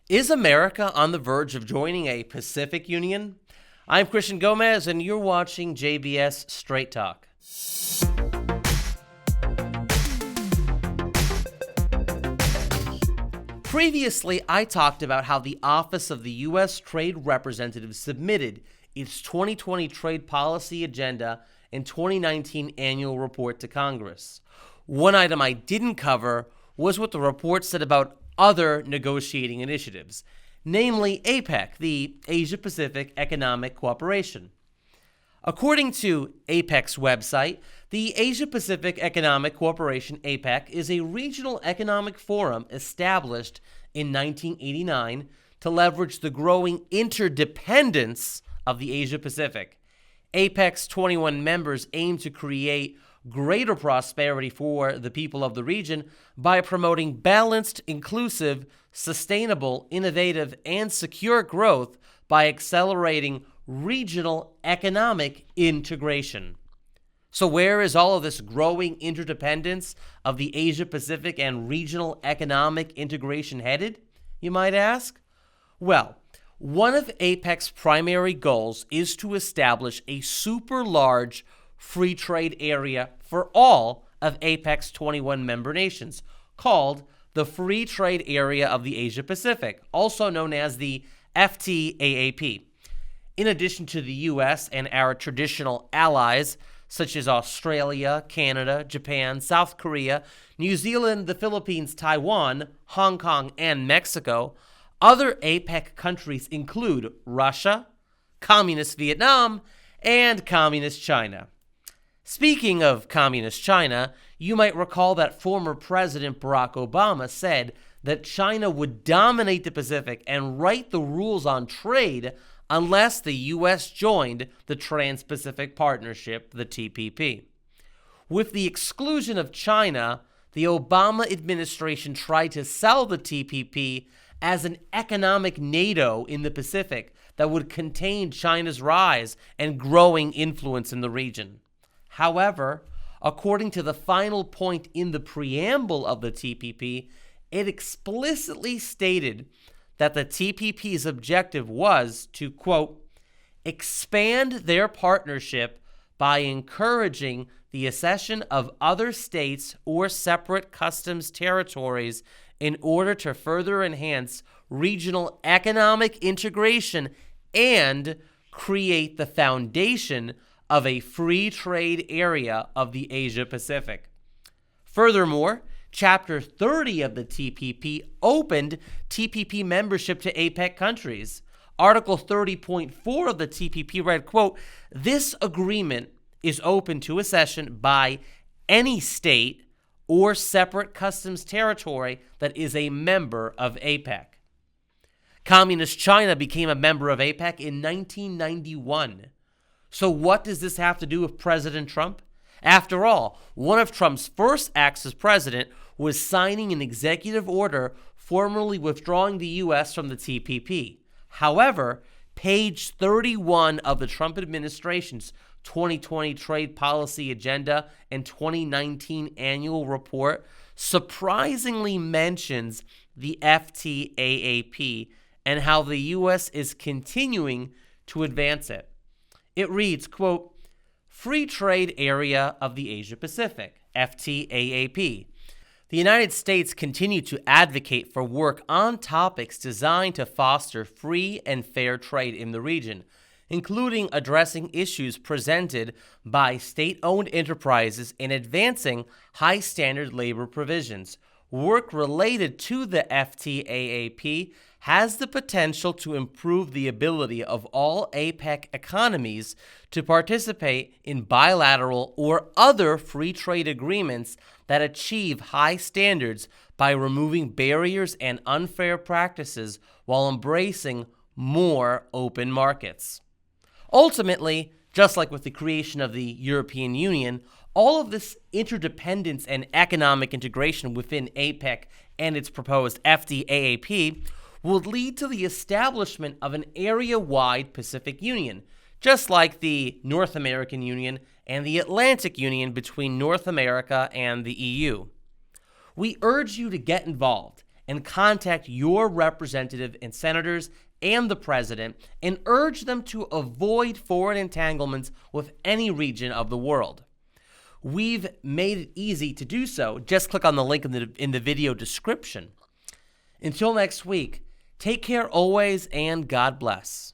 Is America on the verge of joining a Pacific Union? I'm Christian Gomez, and you're watching JBS Straight Talk. Previously, I talked about how the Office of the U.S. Trade Representative submitted its 2020 trade policy agenda and 2019 annual report to Congress. One item I didn't cover was what the report said about other negotiating initiatives, namely APEC, the Asia-Pacific Economic Cooperation. According to APEC's website, the Asia-Pacific Economic Cooperation, APEC, is a regional economic forum established in 1989 to leverage the growing interdependence of the Asia-Pacific. APEC's 21 members aim to create greater prosperity for the people of the region by promoting balanced, inclusive, sustainable, innovative, and secure growth by accelerating regional economic integration. So where is all of this growing interdependence of the Asia-Pacific and regional economic integration headed, you might ask? Well, one of APEC's primary goals is to establish a super large free trade area for all of APEC's 21 member nations, called the Free Trade Area of the Asia-Pacific, also known as the FTAAP. In addition to the U.S. and our traditional allies, such as Australia, Canada, Japan, South Korea, New Zealand, the Philippines, Taiwan, Hong Kong, and Mexico, other APEC countries include Russia, Communist Vietnam, and Communist China. Speaking of Communist China, you might recall that former President Barack Obama said that China would dominate the Pacific and write the rules on trade unless the U.S. joined the Trans-Pacific Partnership, the TPP. With the exclusion of China, the Obama administration tried to sell the TPP as an economic NATO in the Pacific that would contain China's rise and growing influence in the region. However, according to the final point in the preamble of the TPP, it explicitly stated that the TPP's objective was to, quote, expand their partnership by encouraging the accession of other states or separate customs territories in order to further enhance regional economic integration and create the foundation of a free trade area of the Asia-Pacific. Furthermore, Chapter 30 of the TPP opened TPP membership to APEC countries. Article 30.4 of the TPP read, quote, this agreement is open to accession by any state or separate customs territory that is a member of APEC. Communist China became a member of APEC in 1991. So what does this have to do with President Trump? After all, one of Trump's first acts as president was signing an executive order formally withdrawing the U.S. from the TPP. However, page 31 of the Trump administration's 2020 trade policy agenda and 2019 annual report surprisingly mentions the FTAAP and how the U.S. is continuing to advance it. It reads, quote, Free Trade Area of the Asia-Pacific, FTAAP. The United States continued to advocate for work on topics designed to foster free and fair trade in the region, including addressing issues presented by state-owned enterprises and advancing high-standard labor provisions. Work related to the FTAAP has the potential to improve the ability of all APEC economies to participate in bilateral or other free trade agreements that achieve high standards by removing barriers and unfair practices while embracing more open markets. Ultimately, just like with the creation of the European Union, all of this interdependence and economic integration within APEC and its proposed FTAAP would lead to the establishment of an area-wide Pacific Union, just like the North American Union and the Atlantic Union between North America and the EU. We urge you to get involved and contact your representative and senators and the president and urge them to avoid foreign entanglements with any region of the world. We've made it easy to do so. Just click on the link in the video description. Until next week, take care always and God bless.